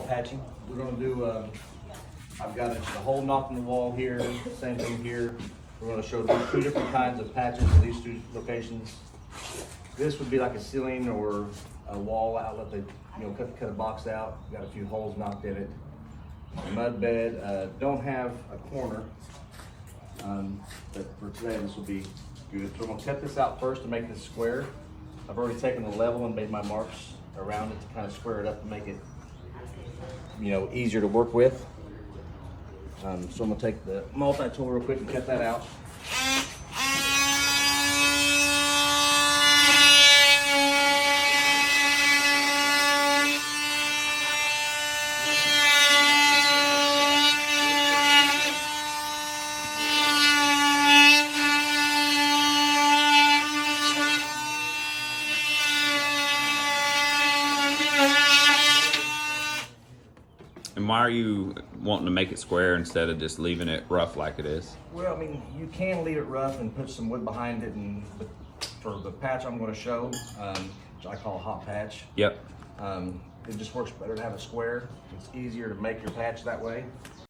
Patching. We're going to do, I've got a hole knocked in the wall here, same thing here. We're going to show two different kinds of patches for these two locations. This would be like a ceiling or a wall outlet that, cut a box out. Got a few holes knocked in it. Mud bed, don't have a corner, but for today this will be good. So I'm going to cut this out first to make this square. I've already taken the level and made my marks around it to kind of square it up to make it easier to work with. So I'm gonna take the multi-tool real quick and cut that out. And why are you wanting to make it square instead of just leaving it rough like it is? Well, I mean, you can leave it rough and put some wood behind it, but for the patch I'm going to show, which I call a hot patch. Yep. It just works better to have it square. It's easier to make your patch that way.